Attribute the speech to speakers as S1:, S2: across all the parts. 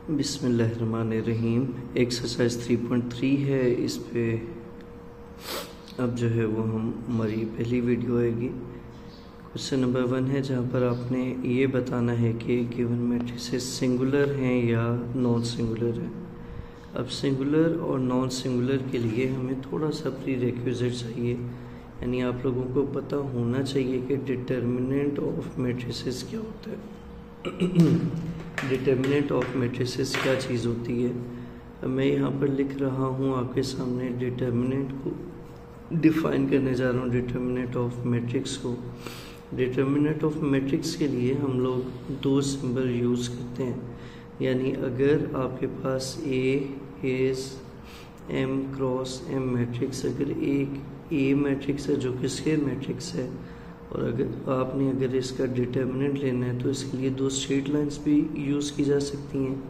S1: बिस्मिल्लाहिर्रहमानिर्रहीम। एक्सरसाइज 3.3 है। इस पे अब जो है वो हमारी पहली वीडियो आएगी। क्वेश्चन नंबर 1 है जहाँ पर आपने ये बताना है कि गिवन मैट्रिसेस सिंगुलर हैं या नॉन सिंगुलर है। अब सिंगुलर और नॉन सिंगुलर के लिए हमें थोड़ा सा प्री रिक्विजिट चाहिए, यानी आप लोगों को पता होना चाहिए कि डिटर्मिनेंट ऑफ मैट्रिसेस क्या होता है। डिटर्मिनेंट ऑफ मैट्रिसेस क्या चीज़ होती है। अब मैं यहाँ पर लिख रहा हूँ आपके सामने, डिटर्मिनेंट को डिफाइन करने जा रहा हूँ, डिटर्मिनेंट ऑफ मैट्रिक्स को। डिटर्मिनेंट ऑफ मैट्रिक्स के लिए हम लोग दो सिंबल यूज़ करते हैं, यानी अगर आपके पास A is M cross M matrix, अगर एक ए मैट्रिक्स है जो कि स्क्वायर मैट्रिक्स है, और अगर इसका डिटर्मिनेंट लेना है तो इसके लिए दो स्ट्रेट लाइंस भी यूज़ की जा सकती हैं,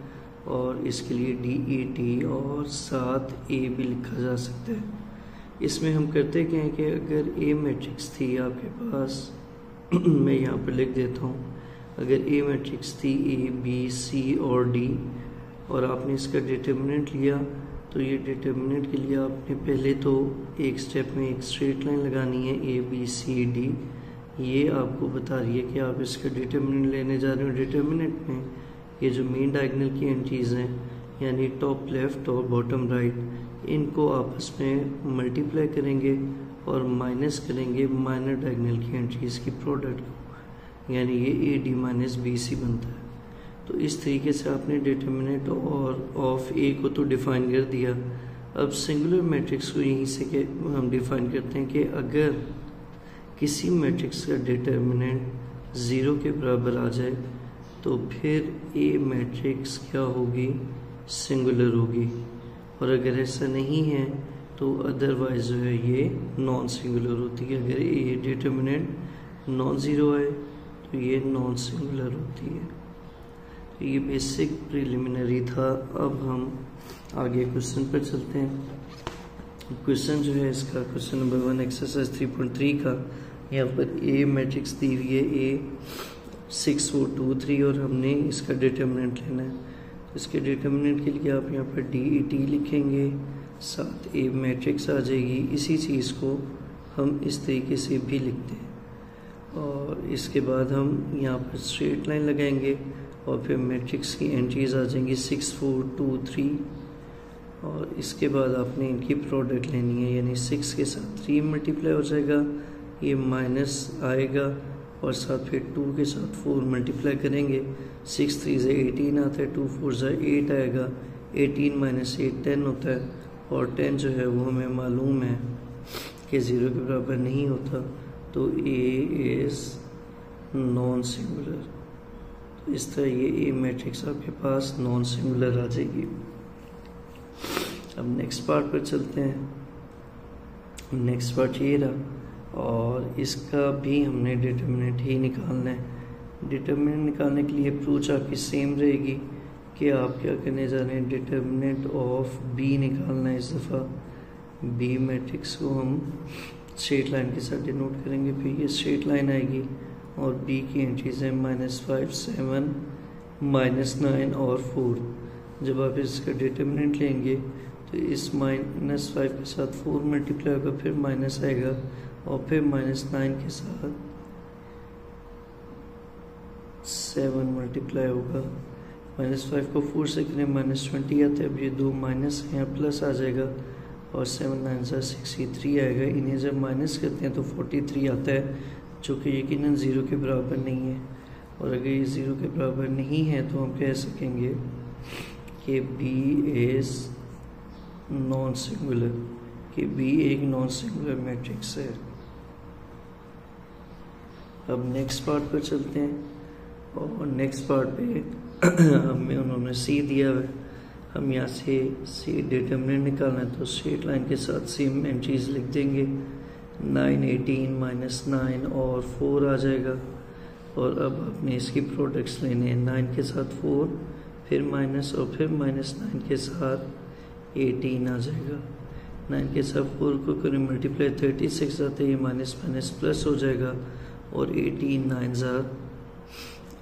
S1: और इसके लिए DET और साथ ए भी लिखा जा सकता है। इसमें हम करते क्या हैं कि अगर ए मैट्रिक्स थी आपके पास मैं यहाँ पर लिख देता हूँ, अगर ए मैट्रिक्स थी A B C और D और आपने इसका डिटर्मिनेंट लिया, तो ये डिटर्मिनेंट के लिए आपने पहले तो एक स्टेप में एक स्ट्रेट लाइन लगानी है A B C D। ये आपको बता रही है कि आप इसका डिटर्मिनेंट लेने जा रहे हो। डिटर्मिनेंट में ये जो मेन डायगोनल की एंट्रीज हैं, यानी टॉप लेफ्ट और बॉटम राइट, इनको आपस में मल्टीप्लाई करेंगे और माइनस करेंगे माइनर डायगोनल की एंट्रीज की प्रोडक्ट को, यानी ये AD माइनस BC बनता है। तो इस तरीके से आपने डिटर्मिनेंट और ऑफ ए को तो डिफाइन कर दिया। अब सिंगुलर मैट्रिक्स को यहीं से हम डिफाइन करते हैं कि अगर किसी मैट्रिक्स का डिटर्मिनेंट 0 के बराबर आ जाए तो फिर ए मैट्रिक्स क्या होगी, सिंगुलर होगी, और अगर ऐसा नहीं है तो अदरवाइज जो है ये नॉन सिंगुलर होती है। अगर ए डिटर्मिनेंट नॉन ज़ीरो आए तो ये नॉन सिंगुलर होती है। तो ये बेसिक प्रिलिमिनरी था। अब हम आगे क्वेश्चन पर चलते हैं। क्वेश्चन जो है इसका, क्वेश्चन नंबर 1 एक्सरसाइज 3.3 का, यहाँ पर ए मैट्रिक्स दी हुई है A 6 4 2 3 और हमने इसका डिटर्मिनेंट लेना है। तो इसके डिटर्मिनेंट के लिए आप यहाँ पर DET लिखेंगे, साथ ए मैट्रिक्स आ जाएगी। इसी चीज़ को हम इस तरीके से भी लिखते हैं, और इसके बाद हम यहाँ पर स्ट्रेट लाइन लगाएंगे और फिर मैट्रिक्स की एंट्रीज आ जाएंगी 6 4 2 3, और इसके बाद आपने इनकी प्रोडक्ट लेनी है, यानी 6 के साथ 3 मल्टीप्लाई हो जाएगा, ये माइनस आएगा, और साथ फिर 2 के साथ 4 मल्टीप्लाई करेंगे, 6 3 से 18 आता है, 2 4 से 8 आएगा, 18 माइनस 8 10 होता है, और 10 जो है वो हमें मालूम है कि 0 के बराबर नहीं होता, तो A इज़ नॉन सिंगुलर। तो इस तरह ये ए मैट्रिक्स आपके पास नॉन सिंगुलर आ जाएगी। अब नेक्स्ट पार्ट पर चलते हैं। नेक्स्ट पार्ट ये रहा, और इसका भी हमने डिटर्मिनेंट ही निकालना है। डिटर्मिनेंट निकालने के लिए अप्रोच आपकी सेम रहेगी कि आप क्या करने जा रहे हैं, डिटर्मिनेंट ऑफ B निकालना है। इस दफ़ा B मैट्रिक्स को हम स्ट्रेट लाइन के साथ डिनोट करेंगे, फिर ये स्ट्रेट लाइन आएगी और B की एंट्रीज है -5 7 -9 और 4। जब आप इसका डिटर्मिनेंट लेंगे तो इस -5 के साथ 4 मल्टीप्लाई होगा, फिर माइनस आएगा, और फिर -9 के साथ 7 मल्टीप्लाई होगा। -5 को 4 से करें -20 आता है, अब ये दो माइनस हैं, प्लस आ जाएगा, और 7 9 63 आएगा। इन्हें जब माइनस करते हैं तो 43 आता है, जो कि यकीनन 0 के बराबर नहीं है। और अगर ये 0 के बराबर नहीं है तो हम कह सकेंगे कि B इज़ नॉन सिंगुलर, कि B एक नॉन सिंगुलर मैट्रिक्स है। अब नेक्स्ट पार्ट पर चलते हैं, और नेक्स्ट पार्ट पे हमें उन्होंने C दिया है, हम यहाँ से C डिटर्मिनेंट निकालना है, तो स्ट्रेट लाइन के साथ सेम एंट्रीज लिख देंगे, 9 18 -9 और 4 आ जाएगा। और अब आपने इसकी प्रोडक्ट्स लेने हैं, 9 के साथ 4, फिर माइनस, और फिर -9 के साथ 18 आ जाएगा। 9 के साथ 4 को करें मल्टीप्लाई, 36 आता है, ये माइनस माइनस प्लस हो जाएगा, और 18 9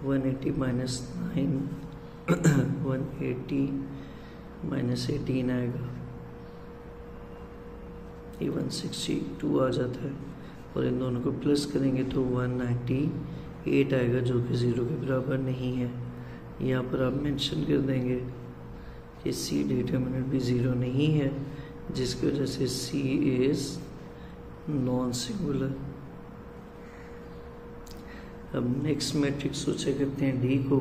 S1: 180 -9 180 माइनस 18 आएगा, ये 162 आ जाता है, और इन दोनों को प्लस करेंगे तो 198 आएगा, जो कि 0 के बराबर नहीं है। यहाँ पर आप मेंशन कर देंगे कि सी डिटरमिनेंट भी 0 नहीं है, जिसकी वजह से सी इज़ नॉन सिंगुलर। अब नेक्स्ट मैट्रिक्स सोचा करते हैं डी को,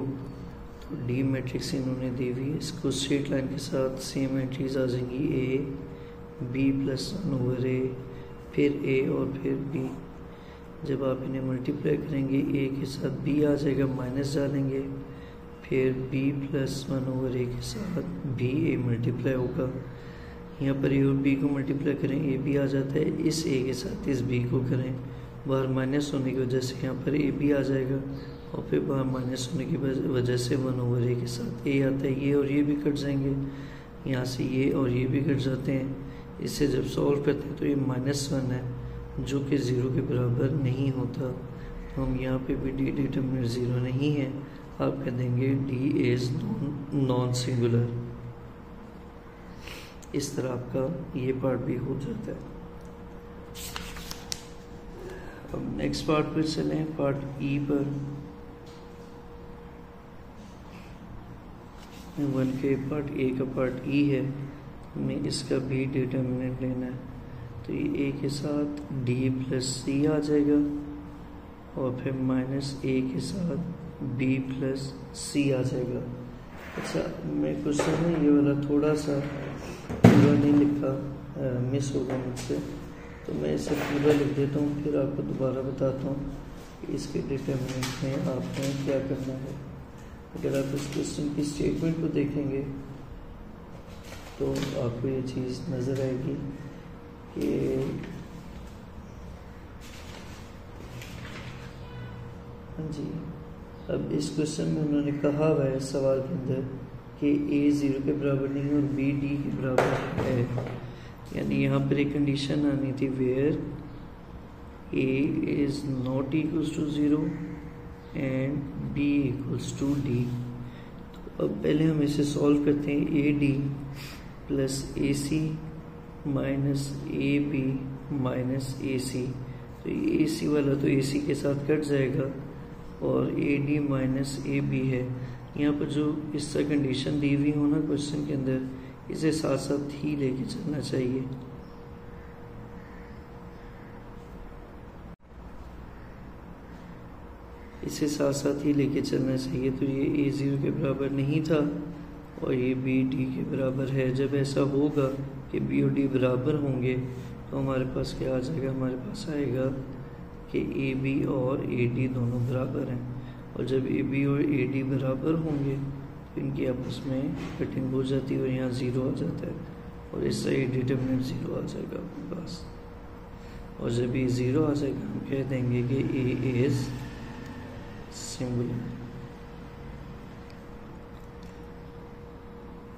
S1: तो डी मैट्रिक्स इन्होंने दी हुई है, इसको स्ट्रेट लाइन के साथ सेम एंट्रीज आ जाएंगी, ए बी प्लस 1/a, फिर ए और फिर बी। जब आप इन्हें मल्टीप्लाई करेंगे ए के साथ बी आ जाएगा, माइनस डालेंगे, फिर बी प्लस 1/a के साथ भी ए मल्टीप्लाई होगा। यहाँ पर ए और बी को मल्टीप्लाई करें, ए बी आ जाता है, इस ए के साथ इस बी को करें, बाहर माइनस होने की वजह से यहाँ पर ए बी आ जाएगा, और फिर बाहर माइनस होने की वजह से 1/a के साथ ए आता है, ये और ये भी कट जाएंगे, यहाँ से ये और ये भी कट जाते हैं। इसे जब सॉल्व करते हैं तो ये -1 है, जो कि 0 के बराबर नहीं होता, तो हम यहाँ पे भी डी डिटरमिनेंट 0 नहीं है, आप कह देंगे डी इज़ नॉन सिंगुलर। इस तरह आपका ये पार्ट भी हो जाता है। अब नेक्स्ट पार्ट पर चलें, पार्ट ई पर। 1 के पार्ट ए का पार्ट ई है, हमें इसका भी डिटरमिनेंट लेना है, तो ये ए के साथ डी प्लस सी आ जाएगा, और फिर -a के साथ बी प्लस सी आ जाएगा। अच्छा, मैं क्वेश्चन में ये वाला थोड़ा सा पूरा नहीं लिखा, मिस होगा मुझसे, तो मैं इसे पूरा लिख देता हूँ, फिर आपको दोबारा बताता हूँ कि इसके डिटरमिनेंट में आपको क्या करना है। अगर आप इस क्वेश्चन की स्टेटमेंट को देखेंगे तो आपको ये चीज़ नज़र आएगी कि हाँ जी, अब इस क्वेश्चन में उन्होंने कहा हुआ है सवाल के अंदर कि ए 0 के बराबर नहीं और बी डी के बराबर है, यानी यहाँ पर एक कंडीशन आनी थी where A is not equals to 0 and B equals to D. तो अब पहले हम इसे सॉल्व करते हैं, A D plus A C minus A B minus A C, तो ये ए सी वाला तो ए सी के साथ कट जाएगा, और A D minus A B है। यहाँ पर जो इसका कंडीशन दी हुई हो ना क्वेश्चन के अंदर, इसे साथ साथ ही लेके चलना चाहिए। इसे साथ साथ ही लेके चलना चाहिए, तो ये ए 0 के बराबर नहीं था और ये बी डी के बराबर है। जब ऐसा होगा कि बी और डी बराबर होंगे तो हमारे पास क्या आ जाएगा, हमारे पास आएगा कि ए बी और ए डी दोनों बराबर हैं, और जब ए बी और ए डी बराबर होंगे तो इनकी आपस में कटिंग हो जाती है और यहाँ 0 आ जाता है, और इससे ये डिटरमिनेंट 0 आ जाएगा आपके पास। और जब ये 0 आ जाएगा हम कह देंगे कि ए इज़ सिंगुलर।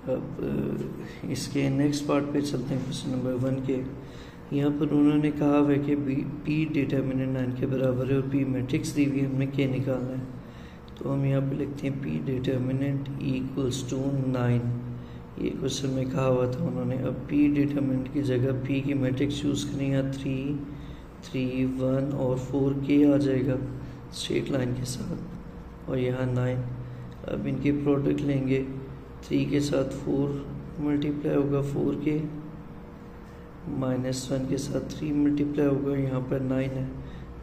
S1: अब इसके नेक्स्ट पार्ट पे चलते हैं, क्वेश्चन नंबर 1 के। यहाँ पर उन्होंने कहा है कि पी डिटरमिनेंट 9 के बराबर है और पी मैट्रिक्स दी हुई है, हमने क्या निकालना है, तो हम यहाँ पे लिखते हैं पी डिटरमिनेंट इक्वल्स टू 9। ये क्वेश्चन में कहा हुआ था उन्होंने। अब पी डिटरमिनेंट की जगह पी की मैट्रिक्स यूज़ करें, यहाँ 3, 3, 1 और 4 के आ जाएगा स्ट्रेट लाइन के साथ, और यहाँ 9। अब इनके प्रोडक्ट लेंगे, 3 के साथ 4 मल्टीप्लाई होगा 4 के, -1 के साथ 3 मल्टीप्लाई होगा, यहाँ पर 9 है,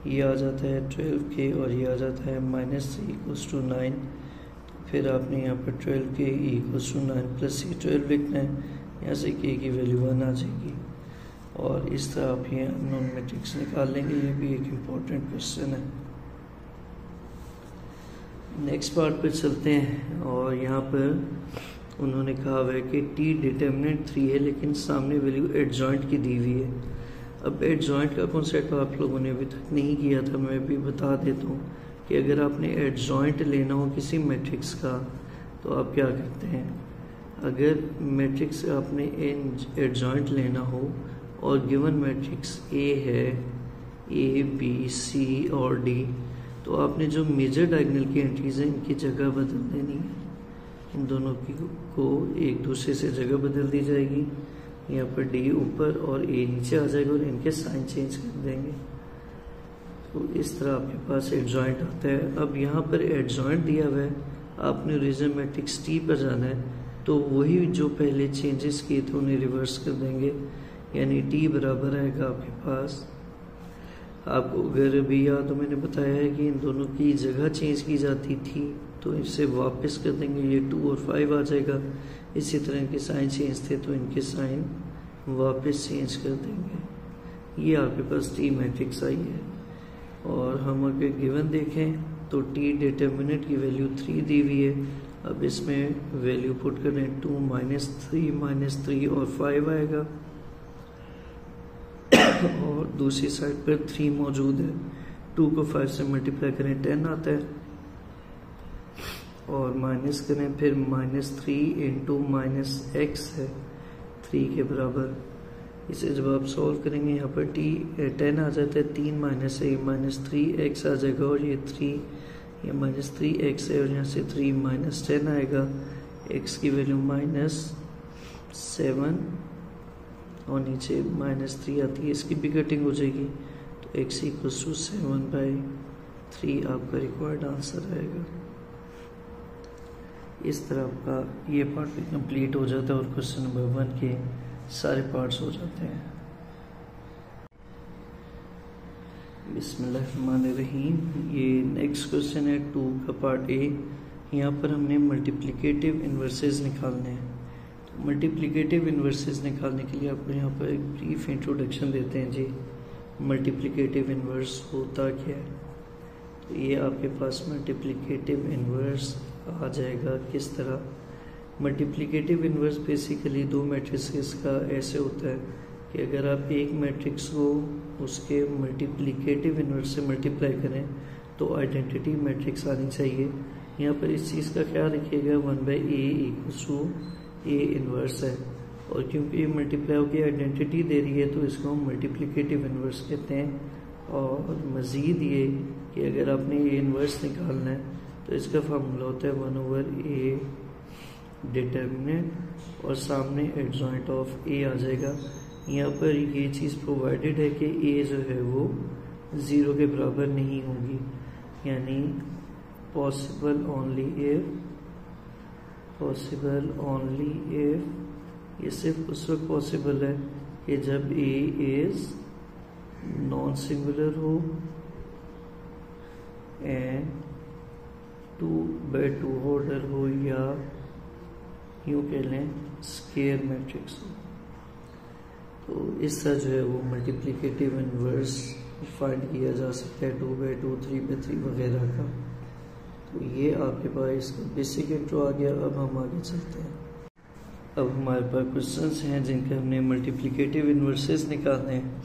S1: ये आ जाता है 12 के, और ये आ जाता है -3 इक्वल्स टू 9। फिर आपने यहाँ पर 12 के इक्वल्स टू 9 प्लस ये 12 लिखना है, यहाँ से के की वैल्यू 1 आ जाएगी, और इस तरह आप ये नॉन मैट्रिक्स निकाल लेंगे। ये भी एक इम्पॉर्टेंट क्वेश्चन है। नेक्स्ट पार्ट पर चलते हैं, और यहाँ पर उन्होंने कहा हुआ है कि टी डिटरमिनेंट 3 है लेकिन सामने वैल्यू एडजॉइंट की दी हुई है। अब एडजॉइंट का कॉन्सेप्ट आप लोगों ने अभी तक नहीं किया था, मैं भी बता देता हूँ कि अगर आपने एडजॉइंट लेना हो किसी मैट्रिक्स का तो आप क्या करते हैं। अगर मैट्रिक्स आपने एडजॉइंट लेना हो और गिवन मैट्रिक्स ए है, ए बी सी और डी, तो आपने जो मेजर डायगोनल की एंट्रीज हैं इनकी जगह बदल देनी है। इन दोनों को एक दूसरे से जगह बदल दी जाएगी। यहाँ पर डी ऊपर और ए नीचे आ जाएगा और इनके साइन चेंज कर देंगे। तो इस तरह आपके पास एडजॉइंट आता है। अब यहाँ पर एडजॉइंट दिया हुआ है, आपने ओरिजिनल मैट्रिक्स टी पर जाना है, तो वही जो पहले चेंजेस किए थे उन्हें रिवर्स कर देंगे, यानी टी बराबर आएगा आपके पास। आपको अगर अभी याद हो, मैंने बताया है कि इन दोनों की जगह चेंज की जाती थी, तो इसे वापस कर देंगे, ये 2 और 5 आ जाएगा। इसी तरह इनके साइन चेंज थे तो इनके साइन वापस चेंज कर देंगे। ये आपके पास टी मैट्रिक्स आई है। और हम अगर गिवन देखें तो टी डिटर्मिनेंट की वैल्यू 3 दी हुई है। अब इसमें वैल्यू पुट करें 2 - 3 और 5 आएगा और दूसरी साइड पर 3 मौजूद है। 2 को 5 से मल्टीप्लाई करें 10 आता है और माइनस करें, फिर -3 इंटू -x है 3 के बराबर। इसे जब आप सॉल्व करेंगे यहाँ पर t 10 आ जाता है, 3 माइनस है -3x आ जाएगा और ये 3 ये -3x है और यहाँ से 3 -10 आएगा। x की वैल्यू -7 और नीचे -3 आती है, इसकी भी कटिंग हो जाएगी, तो x = 7/3 आपका रिक्वायर्ड आंसर आएगा। इस तरह आपका ये पार्ट भी कंप्लीट हो जाता है और क्वेश्चन नंबर 1 के सारे पार्ट्स हो जाते हैं। बिस्मिल्लाहिर्रहमानिर्रहीम। ये नेक्स्ट क्वेश्चन है 2 का पार्ट ए। यहाँ पर हमने मल्टीप्लिकेटिव इन्वर्सेस निकालने हैं। तो मल्टीप्लिकेटिव इन्वर्सेस निकालने के लिए आपको यहाँ पर एक ब्रीफ इंट्रोडक्शन देते हैं जी। मल्टीप्लिकेटिव इन्वर्स होता क्या है? तो ये आपके पास मल्टीप्लिकेटिव इन्वर्स आ जाएगा किस तरह। मल्टीप्लिकेटिव इन्वर्स बेसिकली 2 मैट्रिसेस का ऐसे होता है कि अगर आप एक मैट्रिक्स को उसके मल्टीप्लिकेटिव इन्वर्स से मल्टीप्लाई करें तो आइडेंटिटी मैट्रिक्स आनी चाहिए। यहाँ पर इस चीज़ का ख्याल रखिएगा 1/a = a इन्वर्स है, और क्योंकि ये मल्टीप्लाई होकर आइडेंटिटी दे रही है तो इसको हम मल्टीप्लिकेटिव इन्वर्स कहते हैं। और मज़ीद ये कि अगर आपने ये इन्वर्स निकालना है तो इसका फार्मूला होता है 1/a डिटर्मिनेंट और सामने एडजॉइंट ऑफ a आ जाएगा। यहाँ पर ये चीज़ प्रोवाइडेड है कि a जो है वो 0 के बराबर नहीं होगी, यानी पॉसिबल ओनली इफ ये सिर्फ उस वक्त पॉसिबल है कि जब a इज नॉन सिंगुलर हो एंड 2/2 ऑर्डर हो, या यूँ कह लें स्केयर मैट्रिक्स हो। तो इससे जो है वो मल्टीप्लिकेटिव इन्वर्स फाइंड किया जा सकता है 2/2, 3/3 वगैरह का। तो ये आपके पास इसका बेसिक इंट्रो आ गया। अब हम आगे चलते हैं। अब हमारे पास क्वेश्चंस हैं जिनके हमने मल्टीप्लिकेटिव इन्वर्सेस निकालने हैं।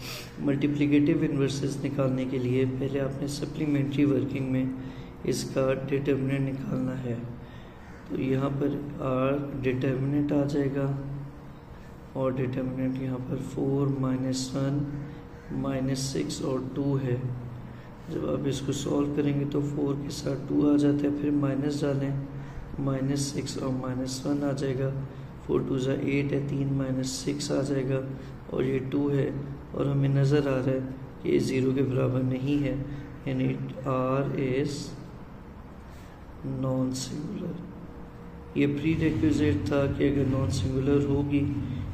S1: मल्टीप्लिकेटिव इन्वर्सेस निकालने के लिए पहले आपने सप्लीमेंट्री वर्किंग में इसका डिटर्मिनेंट निकालना है। तो यहाँ पर r डिटर्मिनेंट आ जाएगा और डिटर्मिनेंट यहाँ पर 4 -1 -6 और 2 है। जब आप इसको सॉल्व करेंगे तो 4 के साथ 2 आ जाता है, फिर माइनस डालें, -6 और -1 आ जाएगा। 4 2 8 है, 3 -6 आ जाएगा और ये 2 है और हमें नज़र आ रहा है कि ये 0 के बराबर नहीं है, यानी r इज़ नॉन सिंगुलर। ये प्री रिक्विजिट था कि अगर नॉन सिंगुलर होगी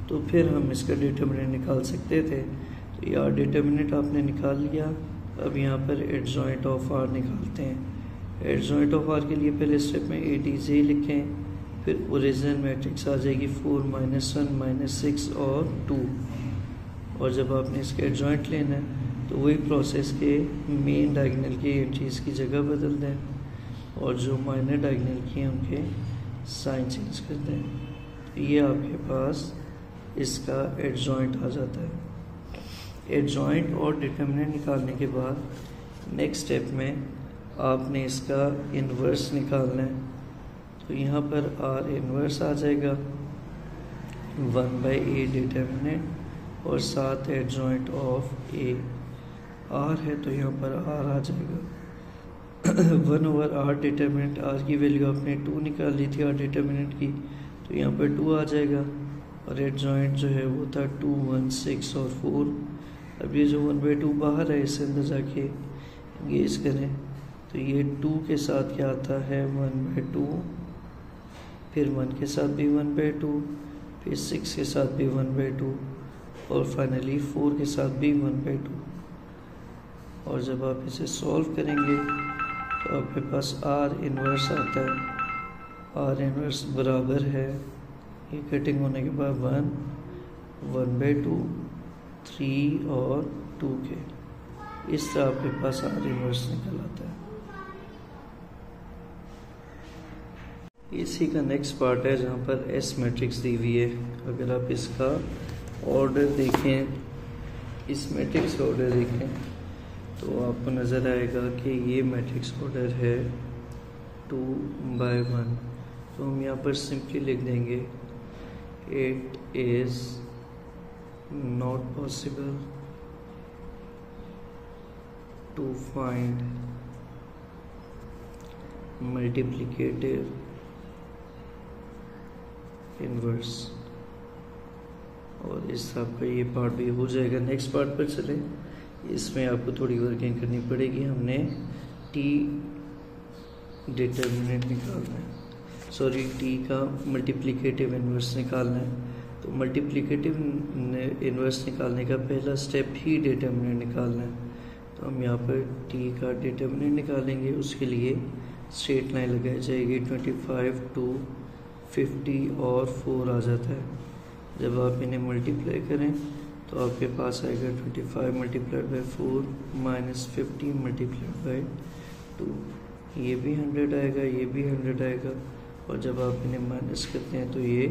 S1: तो फिर हम इसका डिटर्मिनेंट निकाल सकते थे। तो यार डिटर्मिनेंट आपने निकाल लिया। अब यहाँ पर एडजॉइंट ऑफ r निकालते हैं। एडजॉइंट ऑफ r के लिए पहले स्टेप में ADJ लिखें, फिर ओरिजिनल मैट्रिक्स आ जाएगी 4 -1 -6 और 2। और जब आपने इसका एडजॉइंट लेना है तो वही प्रोसेस के मेन डायगोनल की एंट्रीज की जगह बदल दें और जो माइनर डायगोनल की हैं उनके साइन चेंज कर दें। तो ये आपके पास इसका एडजॉइंट आ जाता है। एडजॉइंट और डिटर्मिनेंट निकालने के बाद नेक्स्ट स्टेप में आपने इसका इन्वर्स निकालना है। तो यहाँ पर r इन्वर्स आ जाएगा 1/a डिटर्मिनेंट और साथ एडजॉइंट ऑफ a। r है तो यहाँ पर r आ जाएगा 1/r डिटर्मिनेंट, आर की वैल्यू आपने 2 निकाल ली थी आर डिटर्मिनेंट की, तो यहाँ पर 2 आ जाएगा। और एडजॉइंट जो है वो था 2, 1, 6 और 4। अब ये जो 1/2 बाहर है इससे अंदर जाके इंगेज करें, तो ये 2 के साथ क्या आता है 1/2, फिर 1 के साथ भी 1/2, फिर 6 के साथ भी 1/2 और फाइनली 4 के साथ भी 1/2। और जब आप इसे सॉल्व करेंगे तो आपके पास आर इन्वर्स आता है। आर इन्वर्स बराबर है, ये कटिंग होने के बाद 1, 1/2, 3 और 2 के, इस तरह आपके पास आर इन्वर्स निकल आता है। इसी का नेक्स्ट पार्ट है जहाँ पर एस मैट्रिक्स दी हुई है। अगर आप इसका ऑर्डर देखें, इस मैट्रिक्स का ऑर्डर देखें, तो आपको नज़र आएगा कि ये मैट्रिक्स ऑर्डर है 2/1। तो हम यहाँ पर सिंपली लिख देंगे it is not possible to find multiplicative inverse. और इस तरह का ये पार्ट भी हो जाएगा। नेक्स्ट पार्ट पर चलें। इसमें आपको थोड़ी वर्किंग करनी पड़ेगी। हमने टी डिटर्मिनेंट निकालना है, टी का मल्टीप्लिकेटिव इन्वर्स निकालना है। तो मल्टीप्लिकेटिव इन्वर्स निकालने का पहला स्टेप ही डिटर्मिनेंट निकालना है। तो हम यहाँ पर टी का डिटर्मिनेंट निकालेंगे। उसके लिए स्ट्रेट लाइन लगाई जाएगी। 25 to 50 और 4 आ जाता है। जब आप इन्हें मल्टीप्लाई करें तो आपके पास आएगा 25 multiplied by 4 minus 50 multiplied by 2। ये भी 100 आएगा, ये भी 100 आएगा। और जब आप इन्हें माइनस करते हैं तो ये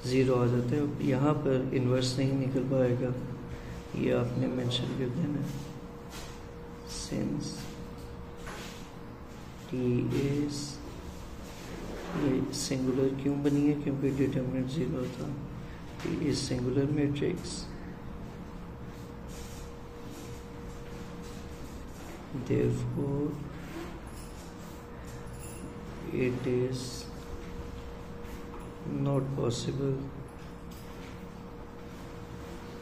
S1: 0 आ जाता है। यहाँ पर इन्वर्स नहीं निकल पाएगा, ये आपने मेंशन कर देना है। सिंस टी इज, ये सिंगुलर क्यों बनी है? क्योंकि डिटरमिनेंट 0 था। T is singular matrix, therefore it is not possible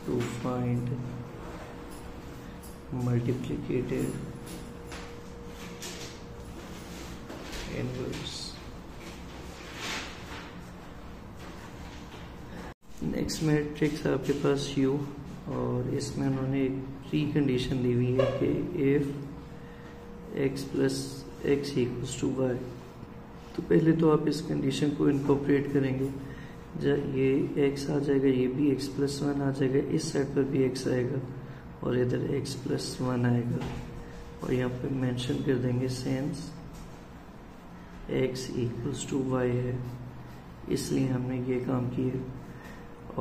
S1: to find multiplicative inverse। Next matrix आपके पास U, और इसमें उन्होंने एक प्री कंडीशन दी हुई है कि if x plus X equals to Y. तो पहले तो आप इस कंडीशन को इनकॉर्पोरेट करेंगे। जब ये x आ जाएगा, ये भी x प्लस 1 आ जाएगा, इस साइड पर भी x आएगा और इधर x प्लस 1 आएगा। और यहाँ पे मेंशन कर देंगे since x equals to Y है, इसलिए हमने ये काम किया।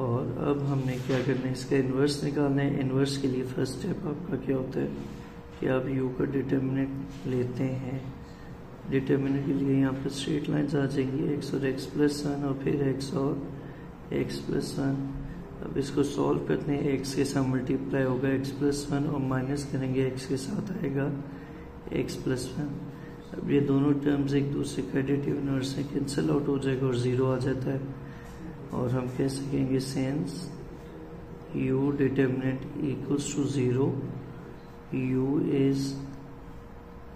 S1: और अब हमने क्या करना है, इसका इन्वर्स निकालना है। इन्वर्स के लिए फर्स्ट स्टेप आपका क्या होता है कि आप u का डिटर्मिनेंट लेते हैं। डिटर्मिनेंट के लिए यहाँ पर स्ट्रेट लाइंस आ जाएंगी, x और x प्लस 1 और फिर x और x प्लस 1। अब इसको सॉल्व करते हैं। x के साथ मल्टीप्लाई होगा x प्लस 1 और माइनस करेंगे x के साथ आएगा x प्लस 1। अब ये दोनों टर्म्स एक दूसरे का एडिटिव इन्वर्स से कैंसिल आउट हो जाएगा और 0 आ जाता है। और हम कह सकेंगे since u determinant equals to 0, U is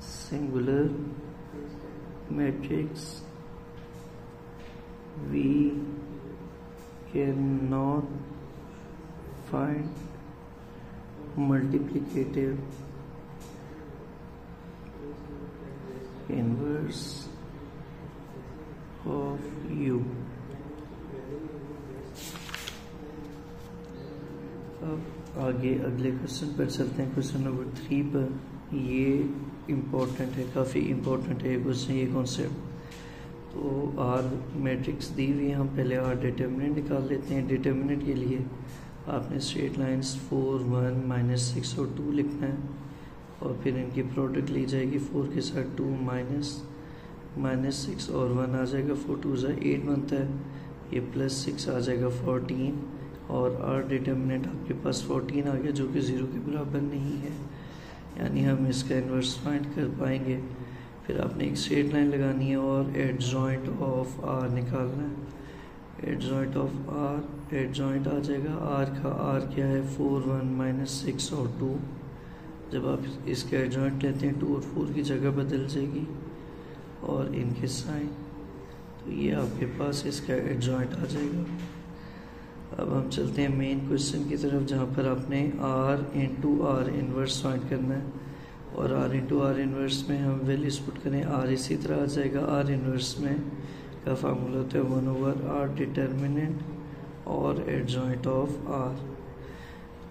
S1: singular matrix, we cannot find multiplicative inverse of U। अब आगे अगले क्वेश्चन पर चलते हैं। क्वेश्चन नंबर 3 पर। ये इम्पोर्टेंट है, काफ़ी इम्पोर्टेंट है ये क्वेश्चन, ये कॉन्सेप्ट। तो आर मैट्रिक्स दी हुई है, हम पहले आर डिटर्मिनेंट निकाल लेते हैं। डिटर्मिनेंट के लिए आपने स्ट्रेट लाइंस 4, 1, माइनस 6 और 2 लिखना है। और फिर इनकी प्रोडक्ट ली जाएगी। 4 के साथ 2 माइनस 6 और 1 आ जाएगा। 4 2 8 बनता है, ये प्लस 6 आ जाएगा 14। और आर डिटर्मिनेंट आपके पास 14 आ गया, जो कि 0 के बराबर नहीं है, यानी हम इसका इन्वर्स फाइंड कर पाएंगे। फिर आपने एक स्ट्रेट लाइन लगानी है और एडजॉइंट ऑफ आर निकालना है। एडजॉइंट ऑफ आर, एडजॉइंट आ जाएगा आर का, आर क्या है 4 1 -6 और 2। जब आप इसके एडजॉइंट लेते हैं 2 और 4 की जगह बदल जाएगी और इनके साइन, तो ये आपके पास इसका एडजॉइंट आ जाएगा। अब हम चलते हैं मेन क्वेश्चन की तरफ, जहाँ पर आपने r into R inverse find करना है। और r इंटू आर इन्वर्स में हम वैल्यूज पुट करें, r इसी तरह आ जाएगा। r इन्वर्स में का फार्मूला होता है 1/r डिटर्मिनेंट और एडजॉइंट ऑफ r।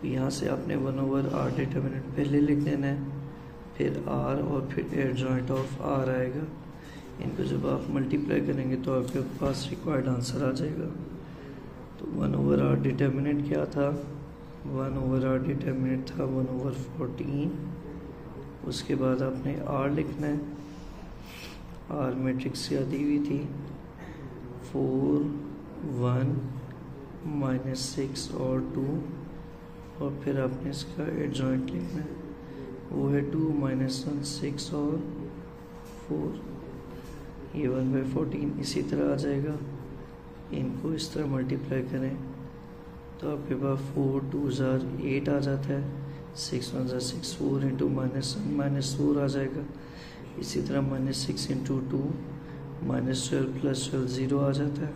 S1: यहाँ से आपने 1/r डिटर्मिनेंट पहले लिख देना है, फिर r और फिर एडजॉइंट ऑफ r आएगा। इनको जब आप मल्टीप्लाई करेंगे तो आपके पास रिक्वायर्ड आंसर आ जाएगा। तो 1/r डिटर्मिनेंट क्या था, 1/r डिटर्मिनेंट था 1/14। उसके बाद आपने r लिखना है, r मैट्रिक्स क्या दी हुई थी 4 1 -6 और 2, और फिर आपने इसका एडजॉइंट लिखना है, वो है 2 -1 6 और 4। ये 1/14 इसी तरह आ जाएगा। इनको इस तरह मल्टीप्लाई करें तो आपके पास 4 2s 8 आ जाता है, 6 1 6 4 इंटू -1 -4 आ जाएगा। इसी तरह -6 इंटू 2 -12 + 12 0 आ जाता है,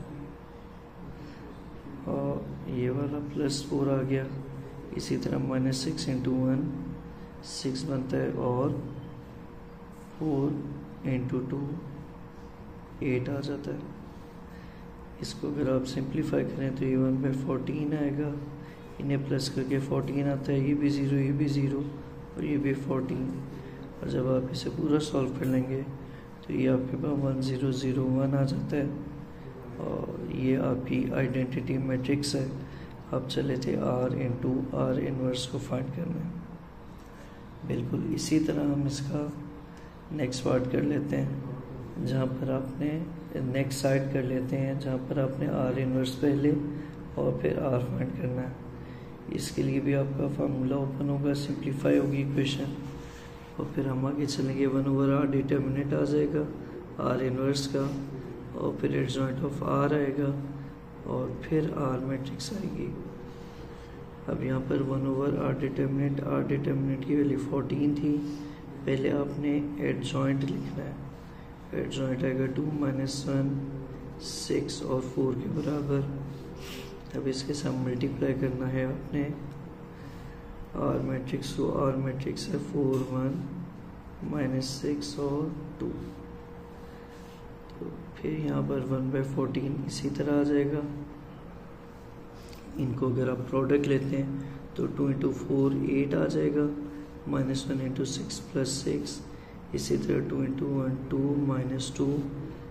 S1: और ये वाला +4 आ गया। इसी तरह -6 इंटू 1 6 बनता है, और 4 इंटू 2 8 आ जाता है। इसको अगर आप सिंप्लीफाई करें तो ये 1/14 आएगा। इन्हें प्लस करके 14 आता है, ये भी 0 ये भी 0 और ये भी 14। और जब आप इसे पूरा सॉल्व कर लेंगे तो ये आपके पास 1 0 0 1 आ जाता है, और ये आपकी आइडेंटिटी मैट्रिक्स है। आप चले थे r इंटू आर इन्वर्स को फाइंड करना है। बिल्कुल इसी तरह हम इसका नेक्स्ट पार्ट कर लेते हैं, जहाँ पर आपने नेक्स्ट साइड कर लेते हैं, जहाँ पर आपने r इन्वर्स पहले और फिर r फाइंड करना है। इसके लिए भी आपका फार्मूला ओपन होगा, सिंप्लीफाई होगी इक्वेशन, और फिर हम आगे चलेंगे 1/r डिटर्मिनेंट आ जाएगा r इन्वर्स का, और फिर एडजॉइंट ऑफ r आएगा, और फिर r मैट्रिक्स आएगी। अब यहाँ पर 1/r डिटर्मिनेंट की वैल्यू 14 थी। पहले आपने एडजॉइंट लिखना है, एडजॉइंट आएगा 2 -1 6 और 4 के बराबर। अब इसके साथ मल्टीप्लाई करना है आपने आर मैट्रिक्स को, आर मैट्रिक्स है 4 1 -6 और 2। तो फिर यहाँ पर 1/14 इसी तरह आ जाएगा। इनको अगर आप प्रोडक्ट लेते हैं तो 2 इंटू 4 8 आ जाएगा, -1 इंटू 6 + 6। इसी तरह 2 इंटू 1 2 -2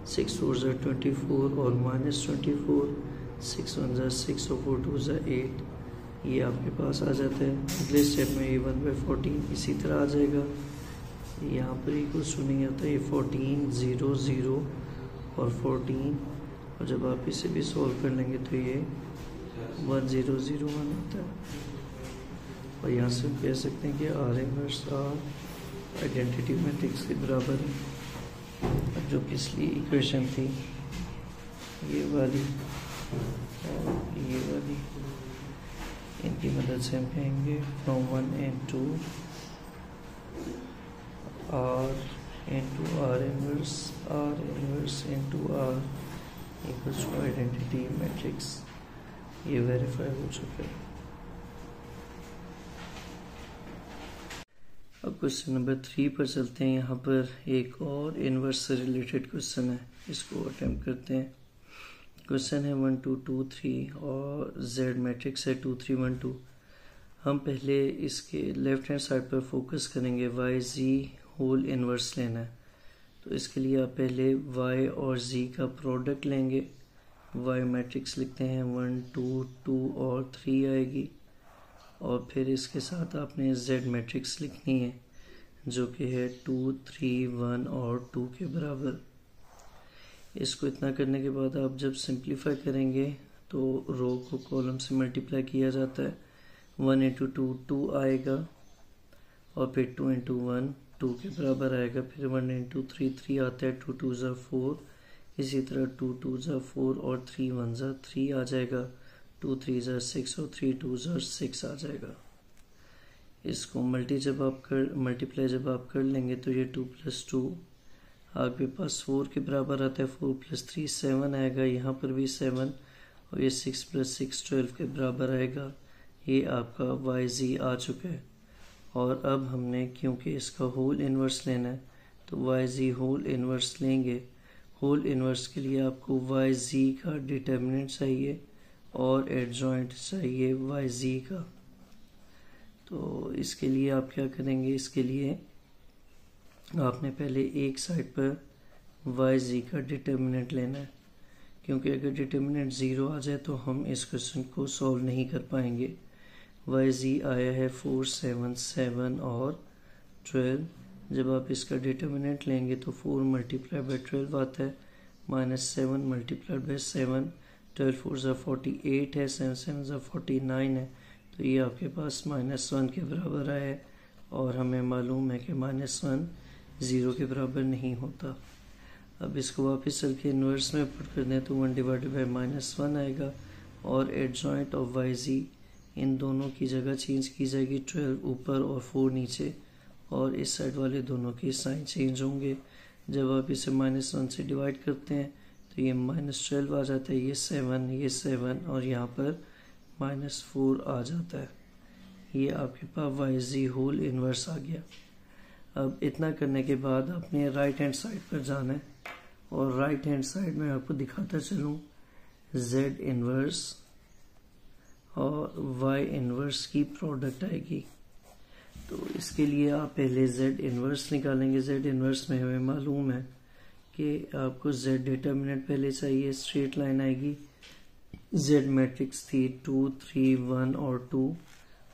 S1: 6 4 24 और -24, 6 1 6 और 4 2 8। ये आपके पास आ जाता है। अगले स्टेप में ये 1/14 इसी तरह आ जाएगा। यहाँ पर ही कुछ नहीं आता, ये 14 0 0 और 14, और जब आप इसे भी सॉल्व कर लेंगे तो ये 1 0 0 1 आता है। और यहाँ से हम कह सकते हैं कि r inverse r identity matrix के बराबर है। अब जो पिछली इक्वेशन थी ये वाली और ये वाली, इनकी मदद से हम कहेंगे from 1 and 2 r into r inverse into r equals to identity matrix. ये वेरीफाई हो चुका है। अब क्वेश्चन नंबर 3 पर चलते हैं। यहाँ पर एक और इन्वर्स से रिलेटेड क्वेश्चन है, इसको अटेम्प्ट करते हैं। क्वेश्चन है 1 2 2 3 और z मैट्रिक्स है 2 3 1 2। हम पहले इसके लेफ्ट हैंड साइड पर फोकस करेंगे, y z होल इन्वर्स लेना है। तो इसके लिए आप पहले y और z का प्रोडक्ट लेंगे। y मैट्रिक्स लिखते हैं 1 2 2 और 3 आएगी, और फिर इसके साथ आपने z मैट्रिक्स लिखनी है जो कि है 2 3 1 और 2 के बराबर। इसको इतना करने के बाद आप जब सिंप्लीफाई करेंगे तो रो को कॉलम से मल्टीप्लाई किया जाता है। 1 इंटू 2 2 आएगा, और फिर 2 इंटू 1 2 के बराबर आएगा। फिर 1 इंटू 3 3 आता है, 2 2 ज़ा 4, इसी तरह 2 2 ज़ा 4 और 3 1 ज़ा 3 आ जाएगा, 2 3 ज़ा 6 और 3 2 ज़ा 6 आ जाएगा। इसको मल्टीप्लाई जब आप कर लेंगे तो ये 2 + 2 आपके पास 4 के बराबर आता है, 4 + 3 7 आएगा, यहाँ पर भी 7 और ये 6 + 6 12 के बराबर आएगा। ये आपका YZ आ चुका है। और अब हमने क्योंकि इसका होल इन्वर्स लेना है तो YZ होल इन्वर्स लेंगे। होल इन्वर्स के लिए आपको YZ का डिटर्मिनेंट चाहिए और एडजॉइंट चाहिए YZ का। तो इसके लिए आप क्या करेंगे, इसके लिए आपने पहले एक साइड पर YZ का डिटर्मिनेंट लेना है, क्योंकि अगर डिटर्मिनेंट 0 आ जाए तो हम इस क्वेश्चन को सॉल्व नहीं कर पाएंगे। YZ आया है 4 7 7 और 12। जब आप इसका डिटर्मिनेंट लेंगे तो 4 × 12 आता है, -7 × 7, 12 4 ज़ा 48 है, 7 7 ज़ा 49 है, तो ये आपके पास -1 के बराबर आया है। और हमें मालूम है कि -1 0 के बराबर नहीं होता। अब इसको वापस चल के इन्वर्स में पुट कर दें तो 1/-1 आएगा और एडजॉइंट ऑफ YZ इन दोनों की जगह चेंज की जाएगी, 12 ऊपर और 4 नीचे, और इस साइड वाले दोनों के साइन चेंज होंगे। जब आप इसे -1 से डिवाइड करते हैं तो ये -12 आ जाता है, ये 7 और यहाँ पर -4 आ जाता है। ये आपके पास YZ होल इन्वर्स आ गया। अब इतना करने के बाद आपने राइट हैंड साइड पर जाना है और राइट हैंड साइड में आपको दिखाता चलूँ Z इन्वर्स और Y इन्वर्स की प्रोडक्ट आएगी। तो इसके लिए आप पहले Z इन्वर्स निकालेंगे। Z इन्वर्स में हमें मालूम है कि आपको Z डिटर्मिनेंट पहले चाहिए, स्ट्रेट लाइन आएगी। Z मैट्रिक्स थी 2 3 1 और 2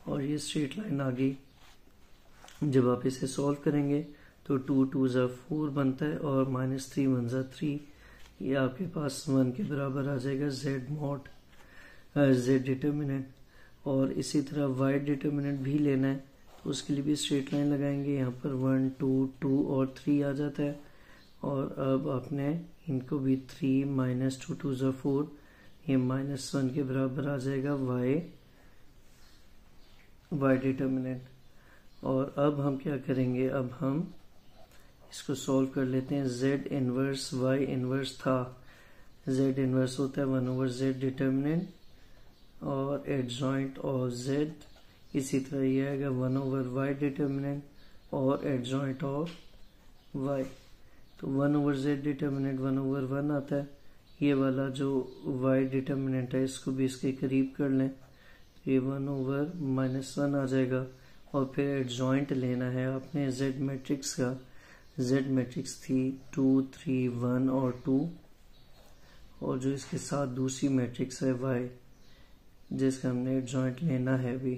S1: और ये स्ट्रेट लाइन आ गई। जब आप इसे सॉल्व करेंगे तो 2 2 ज़ा 4 बनता है और -3 1 ज़ा 3, ये आपके पास 1 के बराबर आ जाएगा Z डिटर्मिनेंट। और इसी तरह Y डिटर्मिनेंट भी लेना है तो उसके लिए भी स्ट्रेट लाइन लगाएंगे। यहाँ पर 1 2 2 और 3 आ जाता है और अब आपने इनको भी 3 -2 2 ज़ा 4, ये -1 के बराबर आ जाएगा Y डिटर्मिनेंट। और अब हम क्या करेंगे, अब हम इसको सॉल्व कर लेते हैं। Z इन्वर्स Y इन्वर्स था, Z इन्वर्स होता है 1/Z डिटर्मिनेंट और एडजॉइंट ऑफ Z, इसी तरह ये आएगा 1/Y डिटर्मिनेंट और एडजॉइंट ऑफ Y। तो 1/Z डिटर्मिनेंट 1/1 आता है। ये वाला जो Y डिटर्मिनेंट है इसको भी इसके करीब कर लें तो ये 1/-1 आ जाएगा। और फिर एडजॉइंट लेना है आपने Z मैट्रिक्स का। Z मैट्रिक्स थी 2 3 1 और 2 और जो इसके साथ दूसरी मैट्रिक्स है Y जिसका हमने एडजॉइंट लेना है भी,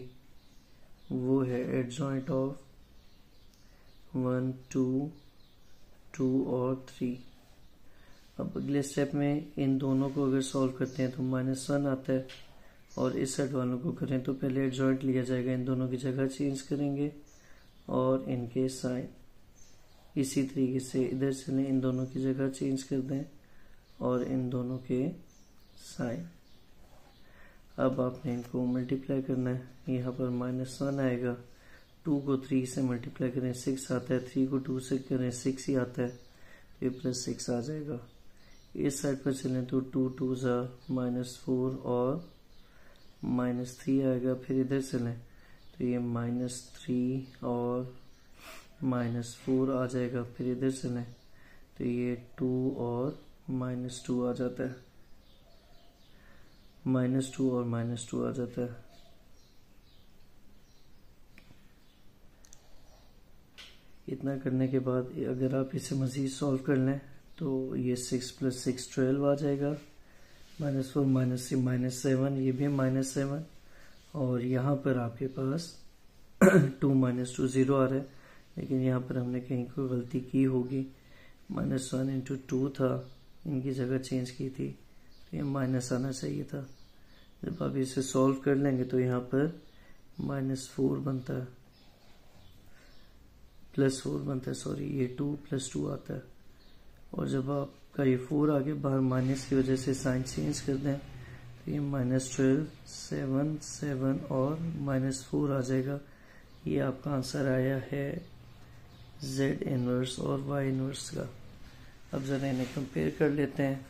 S1: वो है एडजॉइंट ऑफ 1 2 2 और 3। अब अगले स्टेप में इन दोनों को अगर सॉल्व करते हैं तो -1 आता है और इस साइड वालों को करें तो पहले एडजॉइंट लिया जाएगा, इन दोनों की जगह चेंज करेंगे और इनके साइन इसी तरीके से इधर चले, इन दोनों की जगह चेंज कर दें और इन दोनों के साइन। अब आपने इनको मल्टीप्लाई करना है, यहाँ पर -1 आएगा, 2 को 3 से मल्टीप्लाई करें 6 आता है, 3 को 2 से करें 6 ही आता है, तो ये +6 आ जाएगा। इस साइड पर चलें तो 2 2 ज़ा -4 और -3 आएगा। फिर इधर चलें तो ये -3 और -4 आ जाएगा। फिर इधर चलें तो ये 2 और -2 आ जाता है, -2 और -2 आ जाता है। इतना करने के बाद अगर आप इसे मज़ीद सॉल्व कर लें तो ये 6 + 6 12 आ जाएगा, -4 -3 -7, ये भी -7 और यहाँ पर आपके पास 2 -2 0 आ रहा है, लेकिन यहाँ पर हमने कहीं कोई गलती की होगी, -1 × 2 था, इनकी जगह चेंज की थी तो ये माइनस आना चाहिए था। जब आप इसे सॉल्व कर लेंगे तो यहाँ पर -4 बनता है, +4 बनता है, सॉरी ये 2 + 2 आता है। और जब आपका ये 4 आगे बाहर माइनस की वजह से साइन चेंज कर दें तो ये -12, 7, 7 और -4 आ जाएगा। ये आपका आंसर आया है Z इनवर्स और Y इनवर्स का। अब ज़रा इन्हें कंपेयर कर लेते हैं।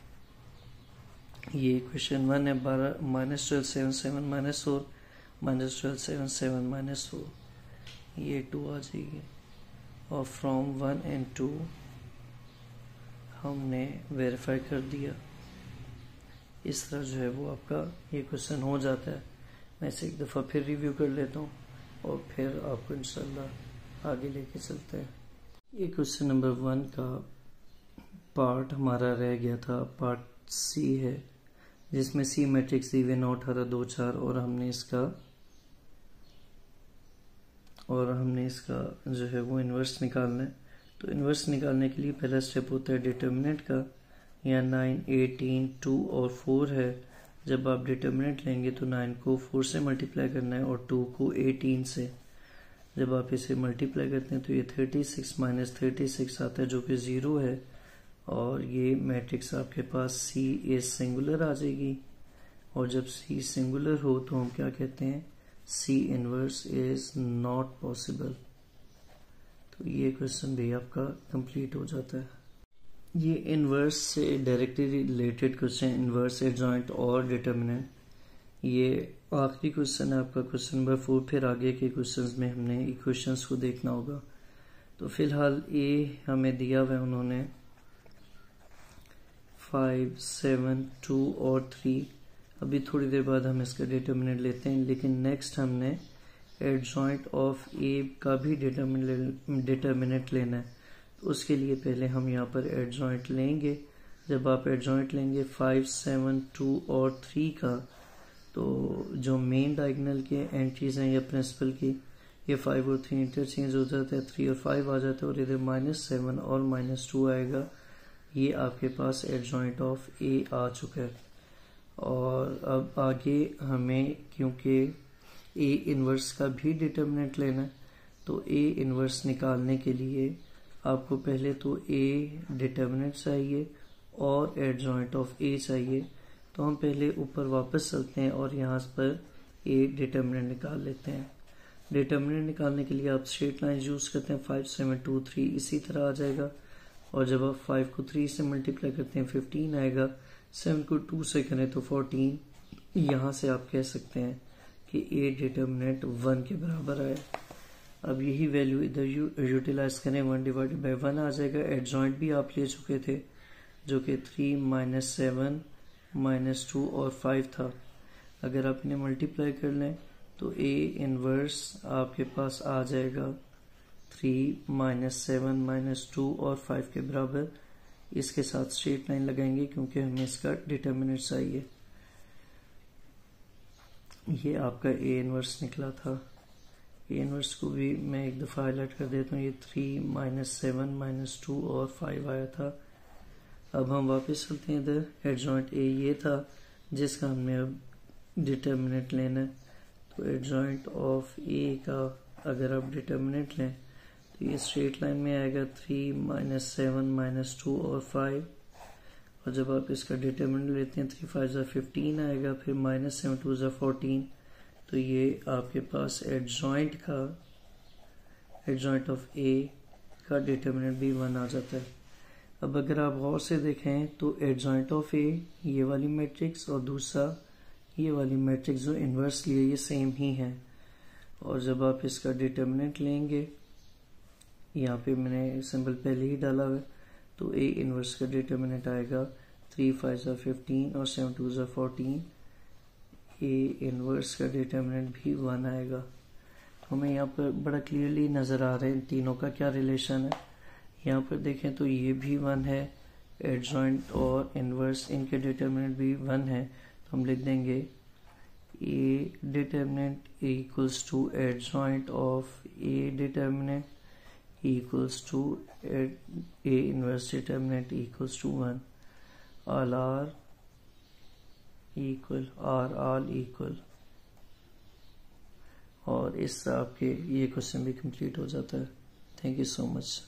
S1: ये क्वेश्चन 1 है, 12 -12 7 7 -4 -12 7 7 -4, ये 2 आ जाएगी। और फ्रॉम 1 and 2 हमने वेरीफाई कर दिया। इस तरह जो है वो आपका ये क्वेश्चन हो जाता है। मैं इसे एक दफ़ा फिर रिव्यू कर लेता हूँ और फिर आपको इंशाल्लाह आगे लेके चलते हैं। ये क्वेश्चन नंबर 1 का पार्ट हमारा रह गया था, पार्ट सी है, जिसमें सी मैट्रिक्स दी हुई 9 18 2 4 और हमने इसका जो है वो इन्वर्स निकालना है। तो इन्वर्स निकालने के लिए पहला स्टेप होता है डिटर्मिनेंट का। यहाँ 9 18 2 और 4 है। जब आप डिटर्मिनेंट लेंगे तो 9 को 4 से मल्टीप्लाई करना है और 2 को 18 से। जब आप इसे मल्टीप्लाई करते हैं तो ये 36 - 36 आता है, जो कि 0 है। और ये मैट्रिक्स आपके पास C इज सिंगुलर आ जाएगी। और जब C सिंगुलर हो तो हम क्या कहते हैं, C inverse is not possible. तो ये क्वेश्चन भी आपका कंप्लीट हो जाता है। ये इनवर्स से directly related question, inverse, adjoint और डिटर्मिनेंट, ये आखिरी क्वेश्चन है आपका, क्वेश्चन नंबर 4। फिर आगे के क्वेश्चंस में हमने इक्वेशंस को देखना होगा। तो फिलहाल ए हमें दिया हुआ है उन्होंने 5 7 2 और 3। अभी थोड़ी देर बाद हम इसका डिटर्मिनेंट लेते हैं, लेकिन नेक्स्ट हमने एडजॉइंट ऑफ ए का भी डिटर्मिनेंट लेना है। तो उसके लिए पहले हम यहाँ पर एडजॉइंट लेंगे। जब आप एडजॉइंट लेंगे 5 7 2 और 3 का, तो जो मेन डायगोनल के एंट्रीज हैं या प्रिंसिपल की, ये 5 और 3 इंटरचेंज हो जाता है, 3 और 5 आ जाता है और इधर -7 और -2 आएगा। ये आपके पास एडजॉइंट ऑफ ए आ चुका है। और अब आगे हमें, क्योंकि ए इनवर्स का भी डिटर्मिनेंट लेना है, तो ए इनवर्स निकालने के लिए आपको पहले तो ए डिटर्मिनेंट चाहिए और एडजॉइंट ऑफ ए चाहिए। तो हम पहले ऊपर वापस चलते हैं और यहाँ पर ए डिटर्मिनेंट निकाल लेते हैं। डिटर्मिनेंट निकालने के लिए आप स्ट्रेट लाइन यूज करते हैं, 5 7 2 3 इसी तरह आ जाएगा। और जब आप 5 को 3 से मल्टीप्लाई करते हैं 15 आएगा, 7 को 2 से करें तो 14। यहाँ से आप कह सकते हैं कि ए डिटर्मिनेंट 1 के बराबर आए। अब यही वैल्यू इधर यूटिलाइज करें, 1/1 आ जाएगा। एडजॉइंट भी आप ले चुके थे जो कि 3 -7 -2 और 5 था। अगर आप इन्हें मल्टीप्लाई कर लें तो ए इनवर्स आपके पास आ जाएगा 3 -7 -2 और 5 के बराबर। इसके साथ स्ट्रेट लाइन लगाएंगे क्योंकि हमें इसका डिटर्मिनेंट चाहिए। ये आपका ए इनवर्स निकला था। ए इनवर्स को भी मैं एक दफ़ा हाईलाइट कर देता हूँ। ये 3 -7 -2 और 5 आया था। अब हम वापस चलते हैं इधर। एडजॉइंट ए ये था जिसका हमने अब डिटर्मिनेंट लेना है। तो एडजॉइंट ऑफ ए का अगर आप डिटर्मिनेंट लें तो ये स्ट्रेट लाइन में आएगा 3 -7 -2 और 5। और जब आप इसका डिटर्मिनेंट लेते हैं 3 5 15 आएगा, फिर -7 2 14। तो ये आपके पास एडजॉइंट ऑफ ए का डिटर्मिनेंट भी 1 आ जाता है। अब अगर आप गौर से देखें तो एडजॉइंट ऑफ ए ये वाली मैट्रिक्स और दूसरा ये वाली मैट्रिक्स जो इन्वर्स लिए ये सेम ही है। और जब आप इसका डिटर्मिनेंट लेंगे, यहाँ पे मैंने सिंबल पहले ही डाला हुआ है, तो ए इनवर्स का डिटर्मिनेंट आएगा 3 5 15 और 7 2 14। ए इनवर्स का डिटर्मिनेंट भी 1 आएगा। तो हमें यहाँ पर बड़ा क्लियरली नज़र आ रहा है इन तीनों का क्या रिलेशन है। यहाँ पर देखें तो ये भी 1 है, एडजॉइंट और इनवर्स इनके डिटर्मिनेंट भी 1 है। तो हम लिख देंगे A determinant equals to adjoint of A determinant equals to A inverse determinant equals to 1. All are all equal। और इससे आपके ये क्वेश्चन भी कंप्लीट हो जाता है। Thank you so much.